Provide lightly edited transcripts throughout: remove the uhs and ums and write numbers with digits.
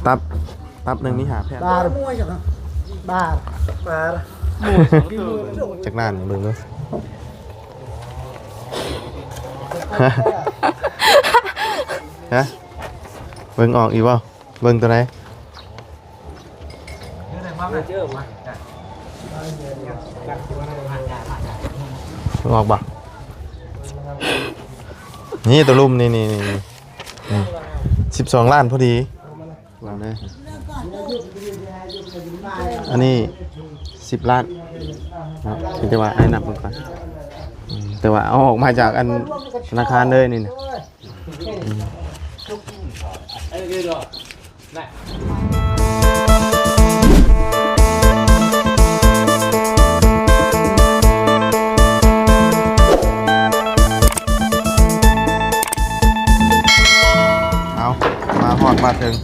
ตับหนึ่งนี่หาแพทย์ บาร์มวยจังบาร์จากนั่นอย่างเบิ่งเนาะฮะเบิ่งออกอีกบ่เบิ่งตัวไหนออกบ่นี่ตัวลุ่มนี่12 ล้านพอดีวางเลยอันนี้10 ล้านครับแต่ว่าให้นับก่อนแต่ว่าเอาออกมาจากอันธนาคารเลยนี่นะเอามาหอดมาถึง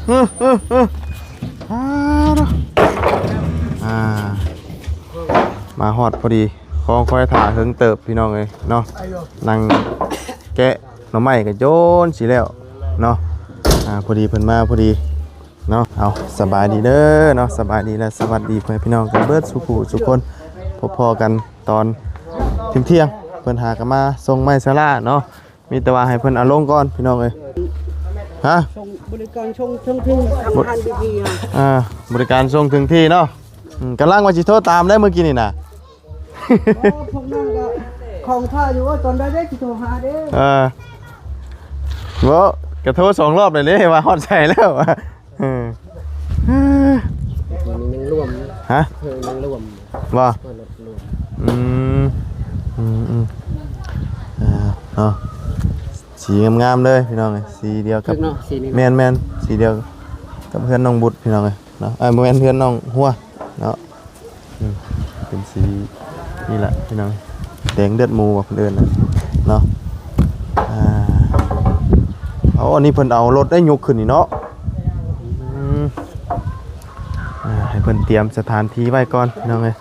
มาหอดพอดีคล้องค่อยถ่าเฮิงเติบพี่น้องเลยเนาะนั่งแกะหน่อไม้กับโยนสีแล้วเนาะพอดีเพิ่นมาพอดีเนาะเอาสบายดีเด้อเนาะสบายดีและสวัสดีพี่น้องกันเบิดสุขุสุกคนพอๆกันตอนเที่ยงเพิ่นหากันมาส่งไม้ซาร่าเนาะมีแต่ว่าให้เพิ่นเอาลงก่อนพี่น้องเอ้ยฮะบริการชงที่ทำพันดีบริการส่งถึงที่เนาะกำลังว่าสิโทรตามได้เมื่อกี้นี่นะพวกนั้นก็ของท่าอยู่ว่าตอนได้ที่โทรหาเด้บ่กระโทร2 รอบเลยว่าฮอดใส่แล้วยังรวมฮะยังรวมว่าเนาะสีงามๆเลยพี่น้องสีเดียวกับแมนสีเดียวกับเพื่อนน้องบุตรพี่น้องเลยเนาะแมนเพื่อนน้องหัวเนาะเป็นสีนี่แหละพี่น้องแดงเลือดหมูแบบเดินเนาะเอาอันนี้เพิ่นเอารถได้ยกขึ้นนี่เนาะให้เพิ่นเตรียมสถานที่ไว้ก่อนพี่น้องเลย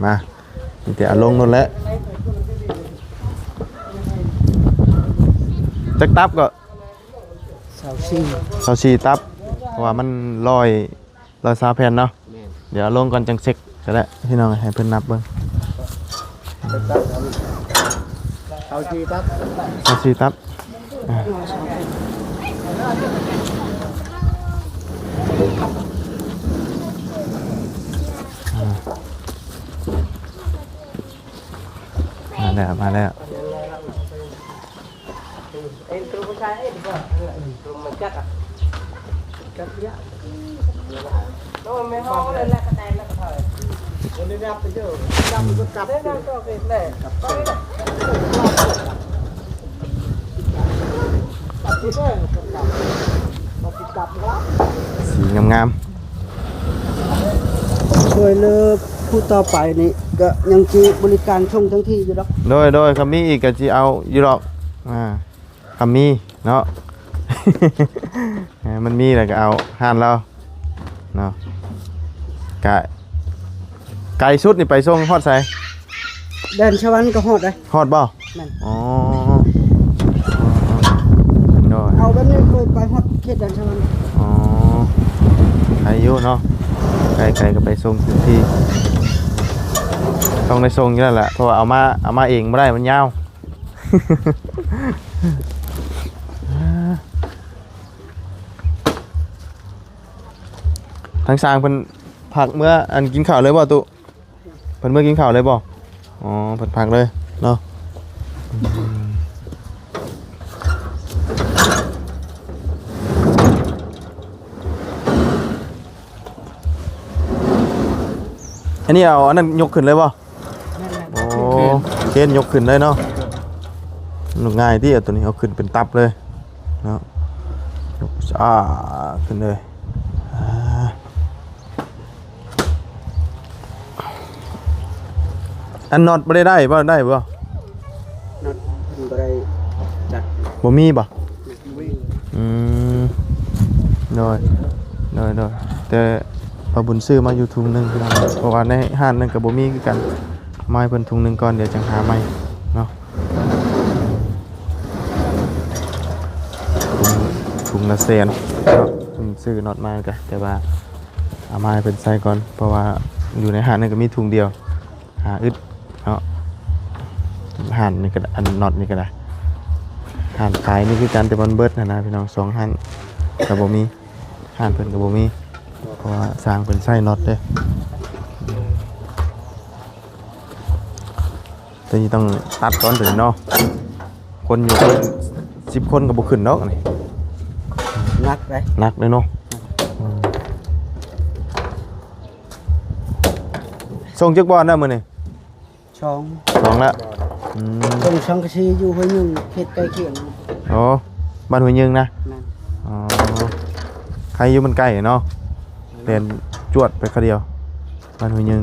มาเดี๋ยวลงนั่นแหละจักตับก็เสาชีตับเพราะว่ามันลอยซาแผ่นเนาะเดี๋ยวลงก่อนจังเซ็กก็ได้พี่น้องให้เพิ่นนับเบิ่งเสาชีตับมาแล้วตัวผู้ชายตัวมันจักจักยะตัวไม่ห้องเลยแล้วก็แตนแล้วก็ถอยวันนี้รับไปเยอะรับไปกลับได้ก็เกิดเลยไปเลยตัดที่ได้กลับแล้วสีงามช่วยเลิกผู้ต่อไปนี่ก็ยังจีบริการชงทั้งที่อยู่ดอกโดยคำมีอีกก็จีเอาอยู่ดอกคำมีเนาะ มันมีอะไรก็เอาห่านเราเนาะไก่ชุดนี่ไปส่งฮอดใส่แดนชวันก็ฮอดเลยฮอดบ่อ๋อเอาแบบนี้เคยไปฮอดเขตแดนชวันอ๋ออายุเนาะไก่ก็ไปส่งที่ต้องในทรงอยู่แล้วแหละเพราะว่าเอามาเองไม่ได้มันยาวทางสร้างเพิ่นผักเมื่ออันกินข้าวเลยบ่ตุเพิ่นเมื่อกินข้าวเลยบ่อ๋อเพิ่นผักเลยเนาะอันนี้เอาอันนั้นยกขึ้นเลยบ่โอ้เกณฑ์ยกขึ้นเลยเนาะง่ายที่ตัวนี้เอาขึ้นเป็นตับเลยเนาะยกขึ้นเลยอันน็อตไม่ได้บ่ได้บ่น็อตบ่ได้จัดบ่มีบ่น้อยแต่ พอบุญซื้อมาอยู่ถุงหนึงพี่น้องเพราะว่าในห้านนึงก็บ่มีคือกันเอามาให้เพิ่นถุงหนึงก่อนเดี๋ยวจังหาใหม่เนาะถุงละแสนเนาะเพิ่นซื้อน็อตมาก็แต่ว่าเอามาให้เพิ่นใส่ก่อนเพราะว่าอยู่ในห้านนึงก็มีถุงเดียวหาอึดเนาะห้านนี่ก็อันน็อตนี่ก็ได้ห้านขายนี่คือกันแต่มันเบิดนะพี่น้อง2ห้านก็บ่มีห้านเพิ่นก็บ่มีเพราะว่าสร้างเป็นไส้น็อตเด้แต่นี่ต้องตัดก่อนถึงเนาะคนอยู่เป็น10 คนก็บ่ขึ้นเนาะนี่ นักเลย หนักเลยเนาะส่งจักบอลได้มื้อนี่ ช่อง 2แล้ว ตรงช่องกระชีอยู่ห้วยหนึ่งเขตใกล้เคียง อ๋อบ้านห้วยยึงนะ นั่น อ๋อใครอยู่มันใกล้เนาะเรียนจวดไปคราวเดียวบ้านห้วยยึง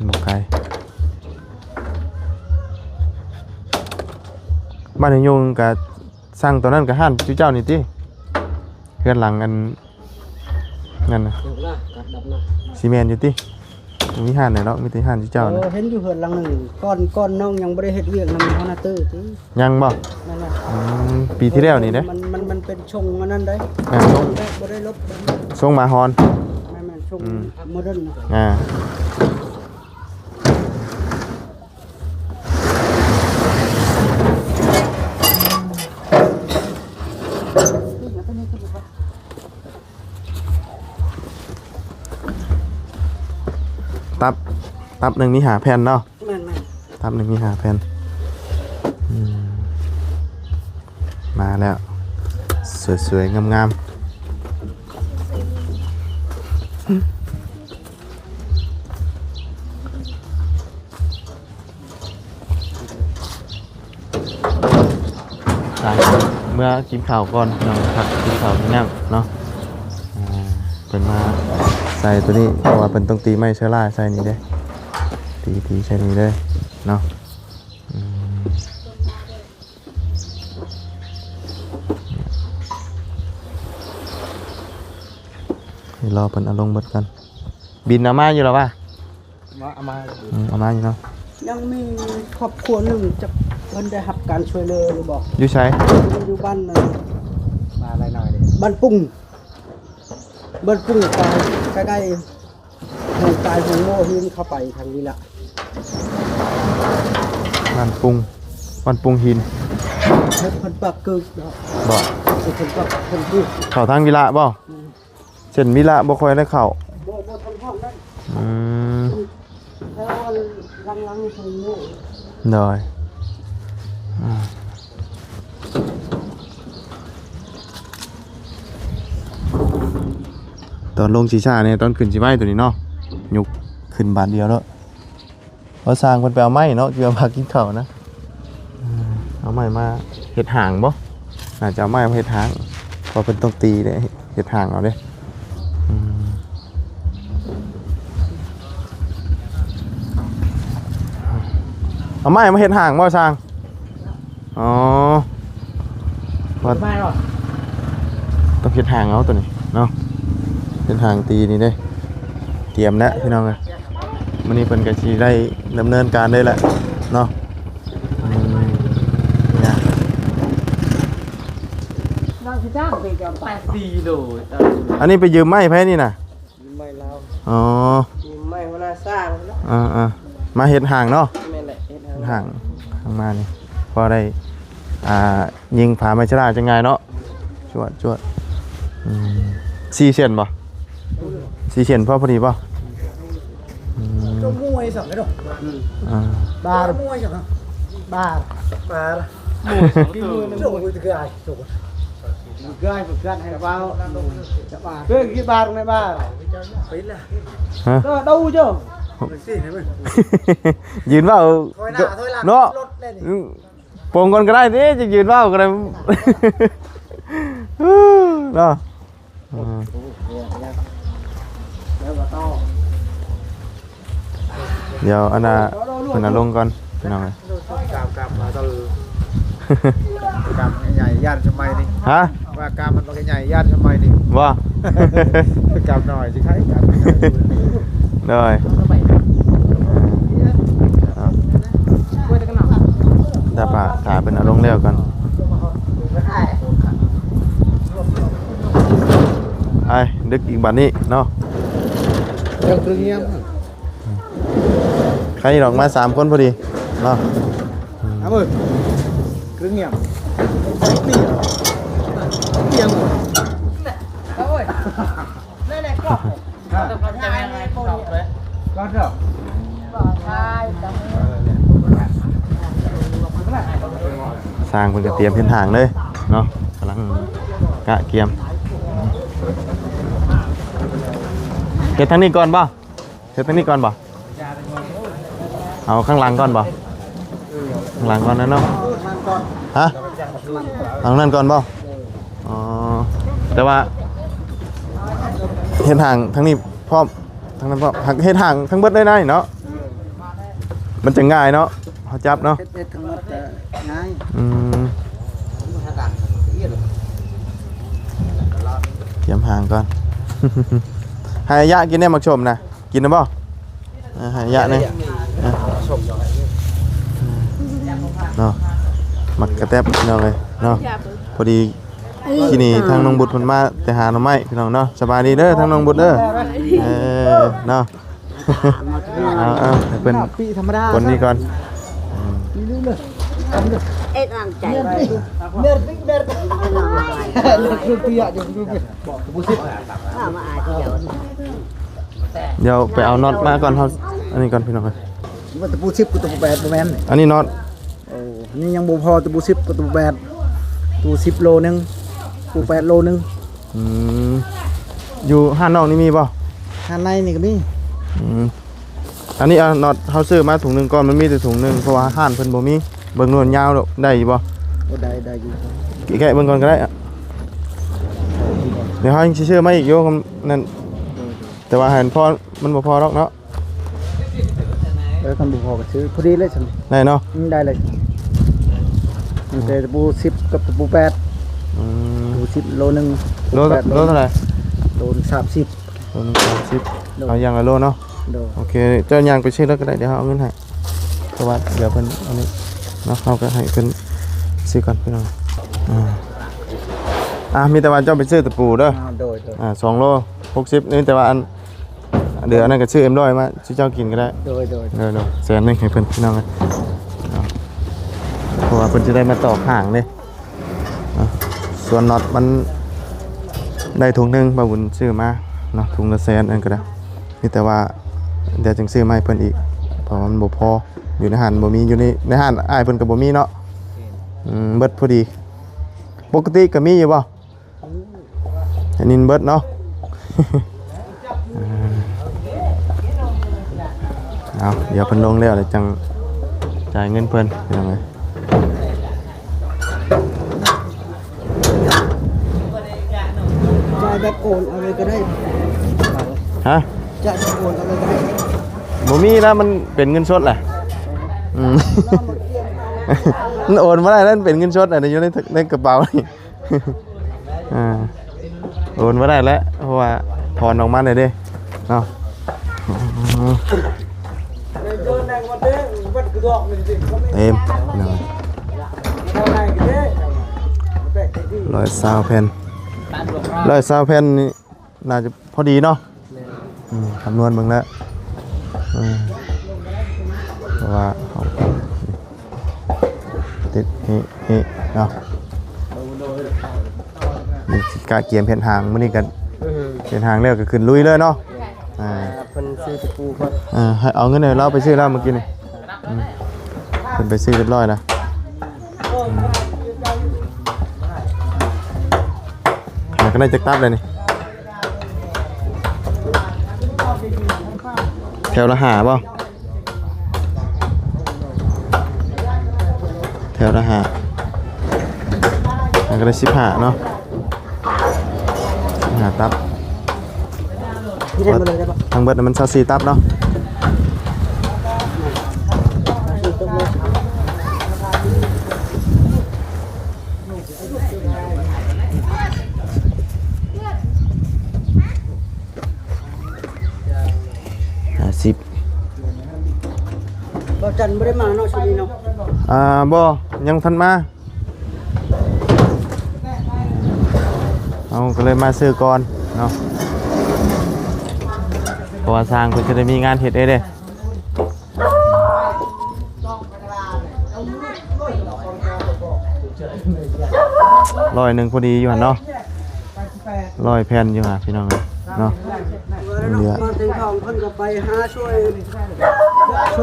บ่ไกลบ้านห้วยยึงก็สร้างตัวนั้นก็ห้านจุเจ้านี่ติเฮือนหลังอันนั่นน่ะ เดี๋ยวนะกัดดับนะ ซีเมนต์อยู่ติมีห้านไหนเนาะมีแต่ห้านจุเจ้านะ เห็นอยู่เหือนหลังหนึ่งก้อนน้องยังไม่ได้เฮ็ดเวียกนำฮอนาเตอร์ที่ ยังบ่ นั่นแหละ ปีที่แล้วนี่เด้ มันเป็นชงอันนั้นได้ ส่ง บ่ได้ลบ ส่งมาฮอน ไม่ชงโมเดิร์น อ่าตับหนึ่งมีหาแผ่นเนาะ แม่น ตับหนึ่งมีหาแผ่นมาแล้วสวยๆงามๆเมื่อกินข้าวก่อนเนาะครับกินข้าวที่นั่งเนาะเป็นมาใส่ตัวนี้เพราะว่าเป็นต้องตีไม้เชื้อราใส่นี่เด้ตีใส่นี่เลยเนาะรอเพิ่นเอาลงเบิดกันบินเอามาอยู่หรอวะ เอามา เอามาอยู่เนาะ ยังมีครอบครัวหนึ่งจะเพิ่นได้รับการช่วยเหลือหรือบอก อยู่ใช้ อยู่บ้านมาอะไรหน่อยดิบ้านปุ้งใกล้ๆหงตายหงโม่หินเข้าไปทางนี้ละ บ้านปุงหิน เฮ็ดเพิ่นปักกึกเนาะ บ่ เพิ่นปักเพิ่นกึก เข้าทางวิระบ่เส้นวิระบ่ค่อยได้เข้า บ่ทำห้องนั้น แล้วลังๆนี่หงโม่ เลยตอนลงสีชาเนี่ยตอนขึ้นสีไม้ตัวนี้เนาะยุกขึ้นบาทเดียวแล้วพอสร้างคนไปเอาไม้เนาะเกี่ยวมากินข้าวนะเอาไม้มาเห็ดห่างบ่อาจจะเอาไม้มาเห็ดห่างพอเป็นต้องตีเลยเห็ดห่างเอาเด้เอาไม้มาเห็ดห่างบ่สร้างอ๋อ ไม่หรอก ต้องเห็ดห่างเอาตัวนี้เนาะเป็นทางตีนี่ได้เตรียมแล้วพี่น้องเลยวันนี้เพิ่นก็สิได้ดำเนินการได้แหละเนาะเนี่ย นั่งที่จ้างไปกับ8โล อันนี้ไปยืมไม้ไผนี่น่ะ ไม่แล้ว อ๋อ ไม่หัวหน้าสร้างแล้ว มาเฮ็ดห่างเนาะ แม่นแหละเฮ็ด ห่างข้างมานี่พอได้ยิงผาไม้ชราจังไงเนาะจวด4เซนบ่4เซนพอดีป่ะ ก็มวยสักแล้วบาร์มวยสักบาร์มวยกินมวยโซ่กูจะกายโซ่กายฝึกกันให้บ้าจะบาร์เพื่อกี่บาร์ในบาร์ไปละก็đâu chứ ยืนว่าเนาะปงก่อนก็ได้ดิจะยืนว่าก็ได้เนาะเดี๋ยวอันน่ะเพิ่นลงก่อนพี่น้องเอ้ย กลับมาตลอดกลับใหญ่ย่านสมัยนี้ ฮะ ว่ากามมันบ่ใหญ่ย่านทำไมนี่ ว่าก ามน้อยสิใครกาม เลยแต่ป่าถ่ายเป็นเอาลงเร็วก่อนไอ้ดึกอีกบัดนี้เนาะ เรื่องเงียบ ใครดอกมา3คนพอดีเนาะ เอามือเรื่องเงียบนี่เตียง ก็เถอะ สร้างเพิ่นก็เตรียมเส้นทางเลยเนาะกำลังกะเกียมเฮ็ดทางนี้ก่อนบ่เฮ็ดทางนี้ก่อนบ่เอาข้างหลังก่อนบ่ข้างหลังก่อนนะเนาะฮะเอานั่นก่อนบ่อ๋อแต่ว่าเฮ็ดทางทางนี้พร้อมทางนั้นพร้อมเฮ็ดทางทั้งเบิดได้ได้เนาะมันจะง่ายเนาะเฮาจับเนาะ เฮ็ดทั้งหมดง่าย เตรียมห่างก่อน ให้ยะกินได้มักชมนะกินนะบ่ให้ยะนี่เนาะมักกระแตบพี่น้องเลยเนาะพอดีที่นี่ทางน้องบุตรเพิ่นมาแต่หาหน่อไม้พี่น้องเนาะสบายดีเด้อทางน้องบุตรเด้อเนาะ เอาให้เพิ่น ปีธรรมดา คนนี้ก่อน เอ็ดร่างใจ เนิร์ดเนิร์ดคือปีอ่ะคือปีบอกบุษิ ข้ามาอาเดียว เดี๋ยวไปเอาน็อตมาก่อนเฮาอันนี้ก่อนพี่น้องเอ้ย ว่าตะปู10กับตะปู8บ่แม่น อันนี้น็อต โอ้นี่ยังบ่พอตะปู10กับตะปู8ตู10โลนึงปู8โลนึง อยู่ห้านนอกนี่มีบ่ ข้างในนี่ก็มี อันนี้เอาน็อตเฮาซื้อมาถุงหนึงก่อนมันมีแต่ถุงหนึงเพราะว่าห้านเพิ่นบ่มีเบิ่งโน่นยาวดอกได้อยู่บ่ บ่ได้อยู่ แกะเบิ่งก่อนก็ได้อะเดี๋ยวเฮายังสิซื้อมาอีกอยู่นั่นแต่ว่าหันพอมันบ่พอหรอกเนาะ คันบ่พอก็ซื้อพอดีเลยฉัน ได้เนาะ ได้เลยมีแต่ตะปู10กับตะปู8 อืม ตู10โลนึง โลเท่าไหร่ โล30 โลนึง30เอาอย่างละโลเนาะ โด โอเคเจ้าย่างไปซื้อแล้วก็ได้เดี๋ยวเฮาเอาเงินให้เพราะว่าเดี๋ยวเพิ่นเอานี้เนาะเฮาก็ให้เพิ่นซื้อก่อนพี่น้องมีแต่ว่าเจ้าไปซื้อตะปูเด้อ โดย 2โล60นี่แต่ว่าอันเดี๋ยวอันนั้นก็ซื้อM100มาสิเจ้ากินก็ได้ โดย เดี๋ยวแสนหนึงให้เพิ่นพี่น้องเอาเพราะว่าเพิ่นจะได้มาตอกห่างเด้ส่วนน็อตมันได้ถุงหนึงบ่าบุญซื้อมาเนาะถุงละแสนอันก็ได้นี่แต่ว่าเดี๋ยวจึงซื้อมาให้เพิ่นอีกเพราะว่ามันบ่พออยู่ในห้านบ่มีอยู่ในห้านอ้ายเพิ่นก็บ่มีเนาะเบิดพอดีปกติก็มีอยู่บ่อันนี้เบิดเนาะ เอาเดี๋ยวเพิ่นลงแล้วเดี๋ยวจังจ่ายเงินเพิ่นเป็นยังไง จะแบบโอนเอาเลยก็ได้ ฮะ จะโอนเอาเลยก็ได้ บ่มีนะมันเป็นเงินสดแหละมันโอนมาได้แล้วมันเป็นเงินสดอยู่ในกระเป๋านี่ โอนมาได้แล้วเพราะว่าถอนออกมาเลยเด้เนาะเต็มหน่อย120 แผ่น120 แผ่นนี่น่าจะพอดีเนาะคำนวณเบิ่งแล้วเพราะว่าเขาติดนี่เนาะนี่กะเกียมแผ่นหางมื้อนี้กันแผ่นหางแล้วก็ขึ้นลุยเลยเนาะเพิ่นซื้อตะปูก่อน ให้เอาเงินให้เราไปซื้อแล้วเมื่อกี้นี่เพิ่นไปซื้อเรียบร้อยแล้วแล้วก็ได้จักตับเลยนี่แถวละหาบ่แถวละหาแล้วก็ได้15เนาะ15ตับ พี่เล่นมาเลยได้ปะ ทางเบิดมัน24ตับเนาะ จันทร์บ่ได้มาเนาะช่วงนี้เนาะ บ่ยังทันมาเอาก็เลยมาซื้อก่อนเนาะเพราะว่าสร้างเพิ่นจะได้มีงานเฮ็ดเด้100พอดีอยู่หั่นเนาะ100แผ่นอยู่ห่าพี่น้องเนาะเนี่ย มาถึงทองเพิ่นก็ไปหาช่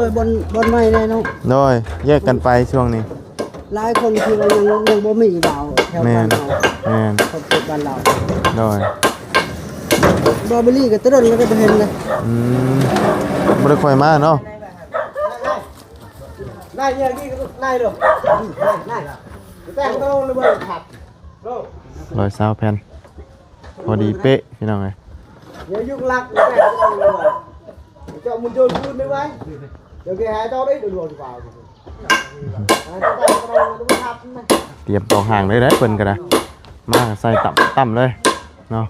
วยบนไม้แน่เนาะ โดยแยกกันไปช่วงนี้ หลายคนที่ว่ายังบ่มีดาวแถว แม่ บ้าน น เรา แม่น คนเกิดบ้านเรา โดย บอเบอรี่ก็ตะดนแล้วก็บ่เห็นเลย บ่ได้ค่อยมาเนาะ ได้เนี่ยนี่ได้หรอได้แต่งต้องระเบิดขับโล 120แผ่นพอดีเป๊ะพี่น้องเอ้ย เดี๋ยวยุกลักแต่งต้องระเบิดเจ้ามุนโจรพูดไม่ไหวเดี๋ยวแกหายเจ้าได้ดูดเปล่าเตรียมตอกห่างเลยเด้อเพิ่นก็ได้มาใส่ต่ำเลยเนาะ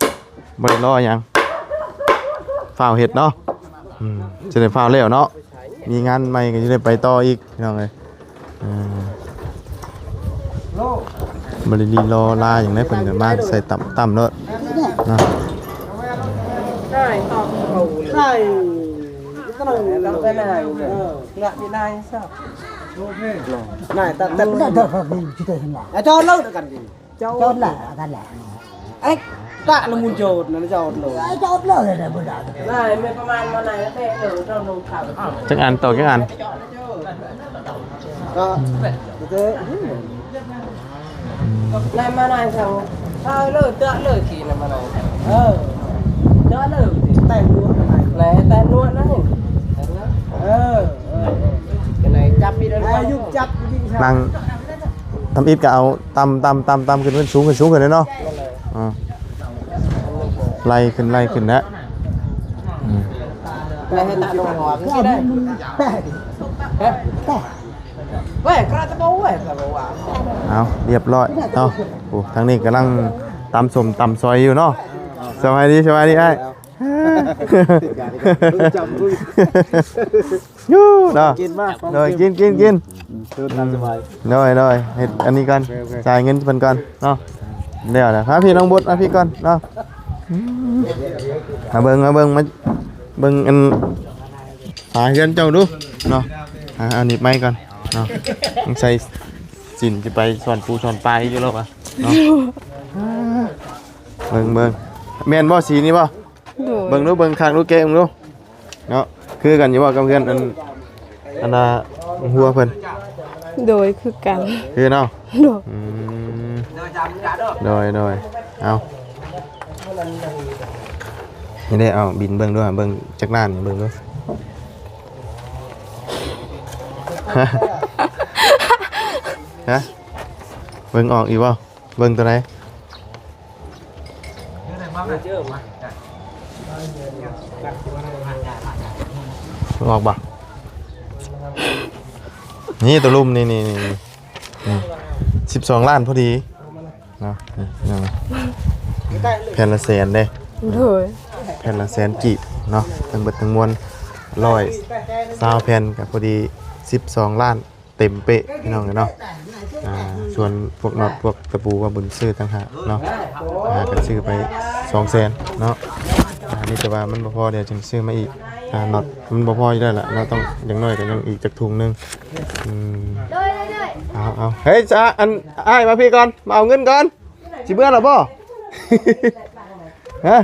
บ่ได้รอหยังฝ้าวเฮ็ดเนาะจะได้ฝ้าวแล้วเนาะมีงานใหม่ก็จะได้ไปต่ออีกพี่น้องเอ้ยบ่ได้รีรอลาหยังได้เพิ่นก็มาใส่ต่ำเนาะเนาะ ใช่ตอบเขาใช่ก็ต้องไปไหนละที่ไหนสักไหนแต่ได้พอดีที่ได้ทั้งหลาย เจ้าเล่ากันดิเจ้า จอดแหละกันแหละ ไอ้ตะละมุนโจดนะเจ้าโล จอดเลยได้บ่ได้ ได้ไม่ประมาณวันไหนแม่เดี๋ยวเจ้าลงข่าว จักอันตอกจักอัน ก็เจอในมาไหนเขาถ้าเลิกเตะเลิกขี่นะมาไหนเตะเลิกแต่งนวดอะไรแต่นวดนะเห็นcái này chắp đi đó giúp chắp นั่งทำอิฐก็เอาตำขึ้นสูงขึ้นเลยเนาะไล่ขึ้นนะ này hay tạo đồng hòa cái đây แต่ vậy cái nó bố vậy là bố à เอาเรียบร้อยเนาะโอ้ทางนี้กำลังตำสมตำซอยอยู่เนาะสบายดีไอ้ยูเนาะ กินมาก rồiกิน ตื่นตามสบาย rồiเฮ็ดอันนี้ก่อนจ่ายเงินเพิ่นก่อนเนาะเดี๋ยวนะพาพี่น้องบุตรมาพี่ก่อนเนาะมาเบิ่งมาเบิ่งอันหาเฮือนเจ้าดูเนาะเอาหนีบไม้ก่อนเนาะต้องใส่สินจะไปสอนปูสอนปลาอยู่แล้วป่ะเนาะเบิ่งแม่นบ่สีนี้บ่เบิ่งดูเบิ่งข้างดูแกะเบิ่งดูเนาะคือกันอยู่บ่กับเพื่อนอันน่ะหัวเพิ่น โดยคือกัน คือเนาะ โดย โดยเอานี่ได้เอาบินเบิ่งด้วยเบิ่งจักรานนี่เบิ่งดู ฮะเบิ่งออกอีกบ่เบิ่งตัวไหนออกบ่นี่ตัวลุ่มนี่12 ล้านพอดีเนาะนี่แผ่นละแสนเด้ โดย แผ่นละแสนกีบเนาะทั้งเบิดทั้งมวล120แผ่นกับพอดี12 ล้านเต็มเป๊ะพี่น้องเนาะส่วนพวกน็อตพวกตะปูว่าบุญซื้อต่างหากเนาะก็ซื้อไป200,000เนาะนี่แต่ว่ามันบ่พอเดี๋ยวจึงซื้อมาอีกน็อตมันบ่พออยู่แล้วล่ะเราต้องอย่างน้อยก็ยังอีกจักถุงนึงเอาเฮ้ยจ้าอันอ้ายมาพี่ก่อนมาเอาเงินก่อนสิเบื่อหรอบ่ ฮะ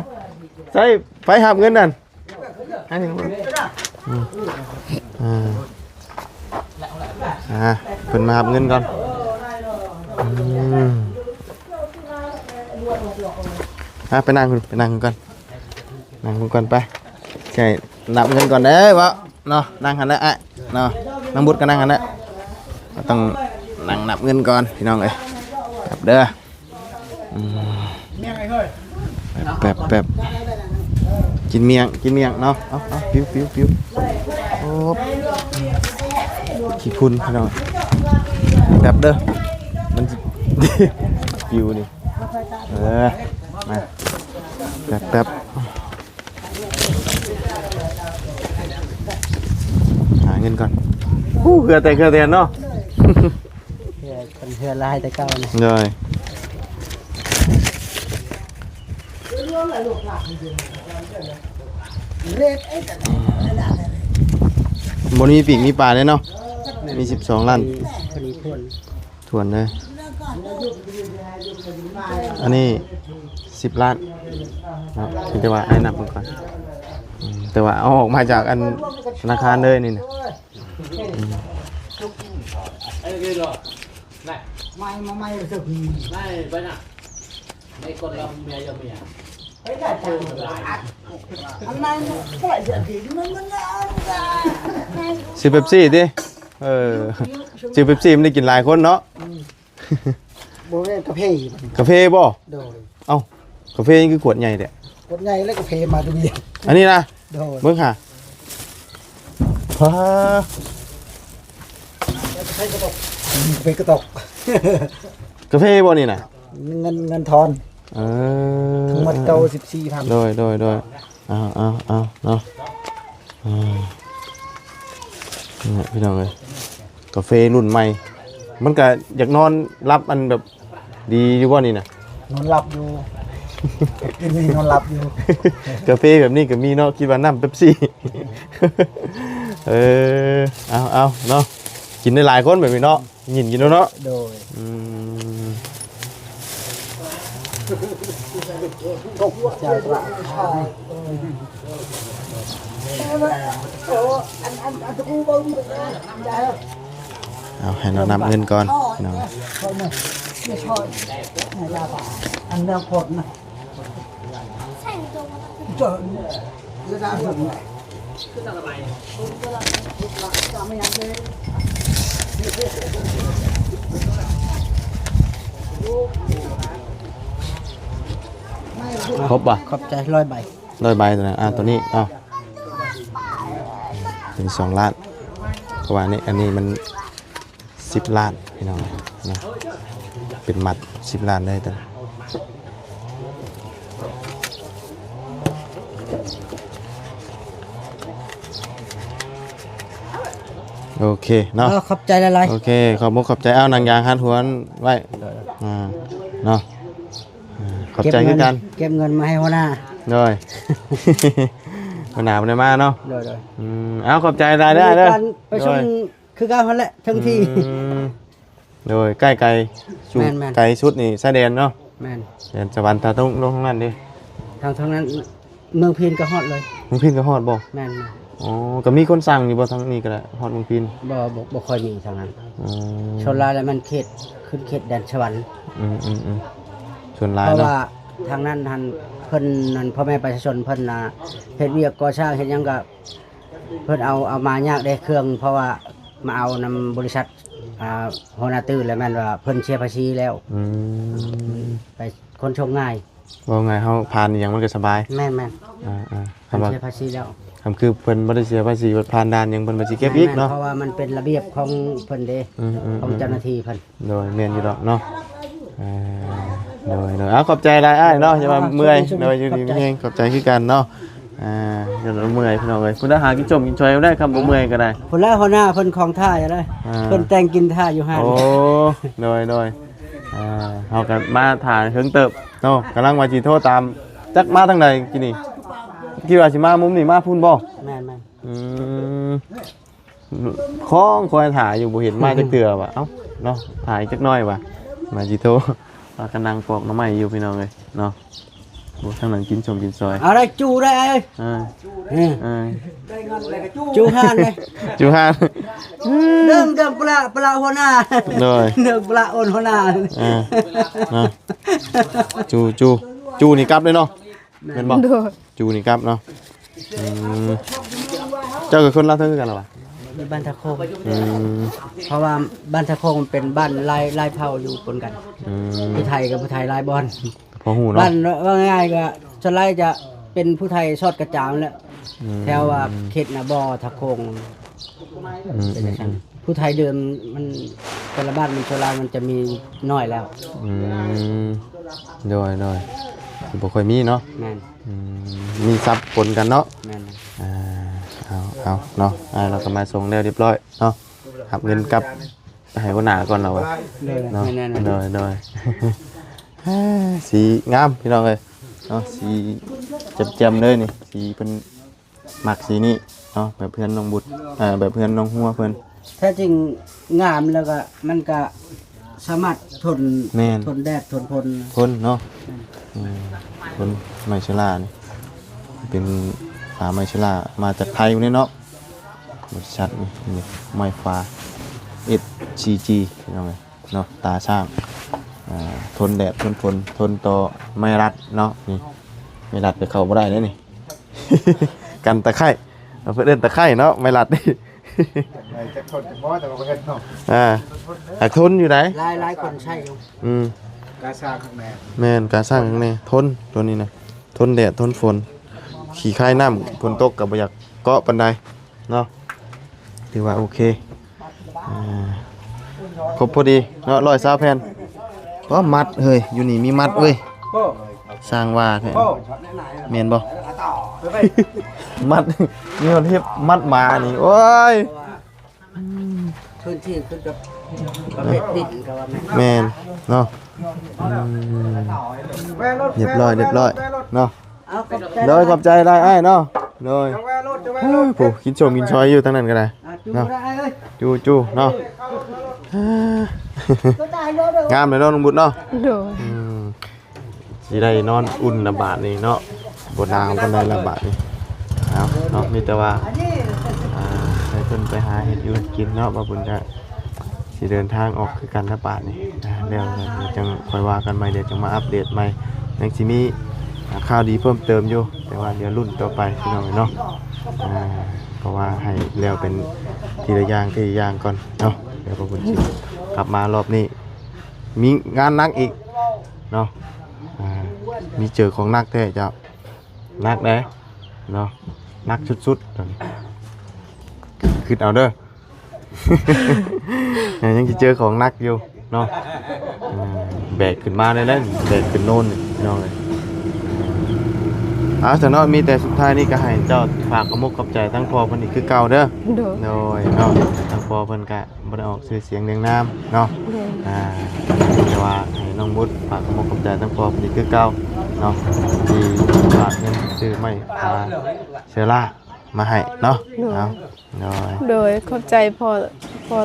ใส่ไฟหับเงินนั่นให้ถึงบ่เพิ่นมาหับเงินก่อนไปนั่งก่อนนั่งก่อนไปใช่นับเงินก่อนเด้อวะเนาะนั่งหันแล้วอ่ะเนาะนั่งบุดก็นั่งหันแล้วต้องนั่งนับเงินก่อนพี่น้องเอ้ยครับเด้อแป๊บกินเมียงเนาะเอาปิ้วโอ้ขี้คุณพี่น้องแป๊บเด้อมันปิ้วนี่มาแป๊บหาเงินก่อน เหือแต่เหือแต่เนาะ เพื่อคนเพื่อลายแต่เก่านะ เลยบนมีปีกมีปลาเลยเนาะมี12ล้าน คนนี้ทวน ถ่วนเลยอันนี้10ล้านครับแต่ว่าไอ้นับมันก่อนแต่ว่าเอาออกมาจากอันธนาคารเลยนี่นะ ไม่รู้สึก ซื้อเป๊ปซี่ดิซื้อเป๊ปซี่มันได้กินหลายคนเนาะ โบเล่กาแฟ กาแฟบ่ โดย เอ้ากาแฟนี่คือขวดใหญ่เด้ กดไงแล้วกาแฟมาดูเย็น อันนี้นะ โดย เบิ่งค่ะว้าก าแฟกระตก กาแฟบ่นี่น่ะ เงินทอน เออ ทั้งหมดเก่า14,000 โดยเอาเนาะนี่พี่น้องเอ้ยกาแฟรุ่นใหม่ มันก็อยากนอนรับอันแบบดีอยู่บ่นี่น่ะ นอนหลับอยู่ นี่นอนหลับอยู่ กาแฟแบบนี้ก็มีเนาะคิดว่าน้ำเป๊ปซี่ เอาเนาะกินได้หลายคนแบบนี้เนาะหยินกินแล้วเนาะ โดยตกใจละเอาให้เรานำเงินก่อนพี่น้อง ไม่ชอบอันเดียวกดนะจนจะได้ผลไหมครบป่ะ ขอบใจ100 ใบ 100 ใบตัวนั้นตัวนี้เป็น2 ล้านเพราะว่านี่อันนี้มัน10 ล้านพี่น้องนะเป็นมัด10 ล้านได้ตัวโอเคเนาะ ขอบใจหลาย โอเคขอบมุกขอบใจเอานางยางหันหัวไว้เนาะขอบใจคือกัน เก็บเงินมาให้หัวหน้า เลยมันหนาวได้มาเนาะ โดย เอาขอบใจได้เด้อ ไปชมคือการพันแหละทั้งที่ โดยใกล้ไกลชุด แม่น ไกลชุดนี่สะแดนเนาะ แม่น แดนสวรรค์ตาต้องลงข้างนั้นดิ ทางนั้นเมืองพีนก็ฮอดเลย มึงพินก็ฮอดบ่ แม่น อ๋อก็มีคนสั่งอยู่บ่ทางนี้ก็ได้ฮอดมึงพิน บ่ค่อยมีทางนั้น อ๋อ ชนลายแล้วมันเขตขึ้นเขตแดนสวรรค์ ส่วนหลาย เพราะ เนาะ ว่าทางนั้นท่านเพิ่นนั่นพ่อแม่ประชาชนเพิ่นน่ะเฮ็ดเวียกก่อสร้างเฮ็ดหยังก็เพิ่นเอามายากได้เครื่อง เพราะว่ามาเอานำบริษัทหัวหน้าตื้อแล้วแม่นว่าเพิ่นเสียภาษีแล้วไปคนชมง่าย ว่าไงเฮาผ่านอหยังมันก็สบาย แม่น คำว่า เสียภาษีแล้ว คำคือเพิ่นบ่ได้เสียภาษีผ่านด่านหยังเพิ่นบ่สิเก็บอีกเนาะ เพราะว่ามันเป็นระเบียบของเพิ่นเด้ของเจ้าหน้าที่เพิ่น โดยแม่นอยู่ดอกเนาะโดยเอาขอบใจหลายอ้ายเนาะอย่ามาเมื่อยโดยอยู่ดีมีแฮงขอบใจคือกันเนาะเดี๋ยวเราเมื่อยพี่น้องเอ้ยคุณถ้าหากินจมกินชอยได้ครับบ่เมื่อยก็ได้ พุ่นแล้วหัวหน้าเพิ่นของท่าอยู่เลยเพิ่นแต่งกินท่าอยู่ห้าน โอ้โดยเฮาก็มาถ่ายเฮิงเติบเนาะกำลังว่าสิโทรตามจักมาทางใดกินนี่คิดว่าสิมามุมนี่มาพุ่นบ่ แม่น คล้องคอยถ่ายอยู่บ่เห็นมาจักเทื่อว่ะเอ้าเนาะถ่ายจักหน่อยว่ะมาสิโทรปากกันนั่งปอกหน่อไม้อยู่พี่น้องเอ้ยเนาะบ่ทางนั้นกินชมกินซอย เอาได้จูได้เอ้ย จูห้านเลย จูฮาน เรื่องปลาหัวหน้า โดย เรื่องปลาโอนหัวหน้า เนาะจูนี่กลับเลยเนาะแม่นบ่ โดย จูนี่กลับเนาะเจ้าคือคนลาวเทิงคือกันเหรอวะ มีบ้านทะโคงเพราะว่าบ้านทะโคงมันเป็นบ้านลายเผาอยู่ปนกันผู้ไทยกับผู้ไทยลายบอล พอหูเนาะ บ้านว่าง่ายก็ชนไล่จะเป็นผู้ไทยชอดกระจามแล้วแถวว่าเขตนาบอทะโคงเป็นอย่างนั้นผู้ไทยเดิมมันแต่ละบ้านมันชนไล่มันจะมีน้อยแล้ว โดยบ่ค่อยมีเนาะ แม่น มีซับปนกันเนาะ แม่น เอาเนาะเราก็มาส่งแล้วเรียบร้อยเนาะ หับเงินกลับไปให้คนหน้าก่อนเราอะ เลย เนาะ แม่น โดย สีงามพี่น้องเอ้ยเนาะสีแจ่มๆเลยนี่สีเพิ่นมักสีนี้เนาะแบบเพื่อนน้องบุตรแบบเพื่อนน้องหัวเพิ่น แท้จริงงามแล้วก็มันก็สามารถทน แม่น ทนแดดทนพล คนเนาะคนไมเชล่านี่เป็นฝาไมเชล่ามาจากไทยอยู่นี่เนาะบริษัทนี่ไม้ฟ้า SCG พี่น้องเอ้ยเนาะตาช่างทนแดดทนฝนทนต่อไม้รัดเนาะนี่ไม่รัดไปเข้าบ่ได้เลยนี่ กันตะไคร้เราเพิ่นเอิ้นตะไคร้เนาะไม่รัดนี่ จะทนจะบ่แต่ว่าบ่เฮ็ดเนาะ หักทนอยู่ไหน หลายคนใช้อยู่ กาสร้างข้างใน แม่นการสร้างข้างในทนตัวนี้นะทนแดดทนฝนขี่ค่ายน้ำฝนตกกับบ่อยากเกาะปานใดเนาะถือว่าโอเคครบพอดีเนาะ120แผ่นก็มัดเฮ้ยอยู่นี่มีมัดเว้ย โอ้ สร้างว่าแท้ โอ้ แม่นบ่ ไป มัดมีคนที่มัดหมานี่โอ้ย พื้นที่ขึ้นกับประเภทดินก็ว่าแม่น แม่นเนาะ แว่รถ เรียบร้อยเนาะ เอาขอบใจ โดยขอบใจได้อ้ายเนาะโดย จะแว่รถจะแว่ โอ้ ร ย ถ ผู้กินชมกินชอยอยู่ทั้งนั้นก็ได้ จูได้เอ้ย จูเนาะงามเลยเนาะลุงบุญเนาะ โดย สิได้นอนอุ่นระบาดนี่เนาะบ่หนาวปานใดระบาดนี่เอาเนาะมีแต่ว่าให้เพิ่นไปหาเฮ็ดอยู่กินเนาะบ่าบุญก็สิเดินทางออกคือกันระบาดนี่แล้วเดี๋ยวจังค่อยว่ากันใหม่เดี๋ยวจังมาอัปเดตใหม่ยังสิมีข่าวดีเพิ่มเติมอยู่แต่ว่าเดี๋ยวรุ่นต่อไปพี่น้องเนาะเพราะว่าให้แล้วเป็นทีละอย่างก่อนเนาะเดี๋ยวบ่าบุญสิกลับมารอบนี้มีงานหนักอีกเนาะมีเจอของนักแท้เจ้านักเด้เนาะนักสุดๆขึ้นเอาเด้อ ยังจะเจอของนักอยู่เนาะแบกขึ้นมาเลยนะแบกขึ้นโน่นพี่น้องเลยแต่เนาะมีแต่สุดท้ายนี่ก็ให้เจ้าฝากกระมุกกับใจทั้งพ่อเพิ่นอีกคือเก่าเด้อ โดย โดยเนาะทั้งพ่อเพิ่นก็บ่ได้ออกชื่อเสียงเรียงนามเนาะ โดย แต่ว่าให้น้องมุดฝากกระมุกกับใจทั้งพ่อเพิ่นอีกคือเก่าเนาะที่ฝากเงินซื้อไม้เชื้อรามาให้เนาะเอาโดย ขอบใจพอ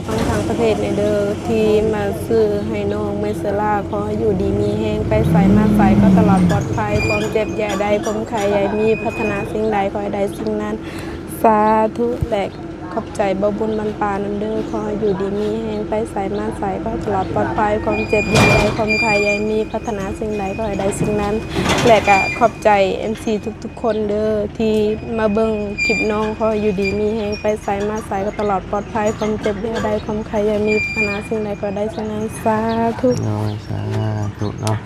ทั้งทางประเทศในเด้อที่มาซื้อให้น้องไมเซล่าขอให้อยู่ดีมีแห้งไปใส่มาใส่ก็ตลอดปลอดภัยความเจ็บอย่าได้ความไข้อย่ามีพัฒนาสิ่งใดขอให้ได้สิ่งนั้นสาธุแต่ขอบใจบ่บุญบรรปานำเด้อขอให้อยู่ดีมีแห้งไปใส่มาใส่ก็ตลอดปลอดภัยความเจ็บอย่าได้ความไข้อย่ามีพัฒนาสิ่งใดขอให้ได้สิ่งนั้นและก็ขอบใจ MC ทุกๆคนเด้อที่มาเบิ่งคลิปน้องขอให้อยู่ดีมีแห้งไปใส่มาใส่ก็ตลอดปลอดภัยความเจ็บอย่าได้ความไข้อย่ามีพัฒนาสิ่งใดขอให้ได้สิ่งนั้นสาธุ น้อยสาธุเนาะ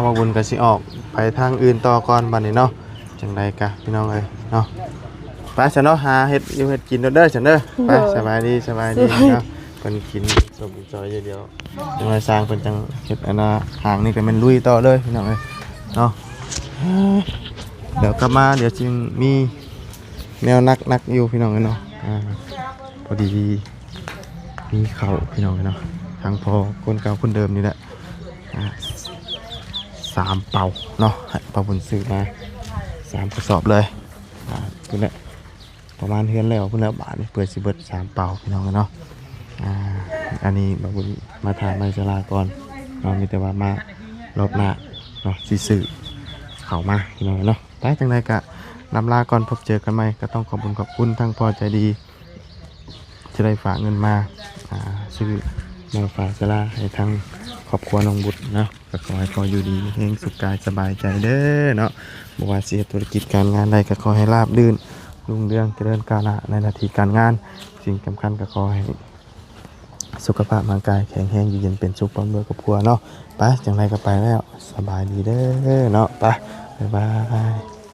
ว่าบุญก็สิออกไปทางอื่นต่อก่อนบัดนี้เนาะจังไดกะพี่น้องเอ้ยเนาะไปซะเนาะหาเฮ็ดอยู่เฮ็ดกินเด้อซั่นเด้อไปสบายดีเนาะเพิ่นกินสมจอยเดียวจังไดสร้างเพิ่นจังเฮ็ดอันน่ะหางนี่ก็แม่นลุยต่อเลยพี่น้องเอ้ยเนาะเดี๋ยวกลับมาเดี๋ยวจึงมีแนวนักอยู่พี่น้องเอ้ยเนาะพอดีมีข้าวพี่น้องเอ้ยเนาะทางพอคนเก่าคนเดิมนี่แหละ3 เป่าเนาะให้ป้าบุญซื้อมา3 กระสอบเลยพุ่นแหละประมาณเฮือนแล้วพุ่นแล้วบาทนี่เปิดสิเบิด3 เป่าพี่น้องเนาะอันนี้ป้าบุญมาถ่ายไมศาลาก่อนเนาะมีแต่ว่ามารอบหน้าเนาะสิซื้อเข้ามาพี่น้องเนาะไปจังไดก็นำลาก่อนพบเจอกันใหม่ก็ต้องขอบคุณทั้งพอใจดีจะได้ฝากเงินมาซื้อมาฝากศาลาให้ทั้งครอบครัวน้องบุตรเนาะก็ขอให้พออยู่ดีเฮงสุขกายสบายใจเด้อเนาะบ่ว่าสิเฮ็ดธุรกิจการงานใดก็ขอให้ราบรื่นรุ่งเรืองเจริญก้าวหน้าในหน้าที่การงานสิ่งสำคัญก็ขอให้สุขภาพร่างกายแข็งแรงอยู่เย็นเป็นสุขพร้อมด้วยครอบครัวเนาะไปจังไรก็ไปแล้วสบายดีเด้อเนาะไปบ๊ายบาย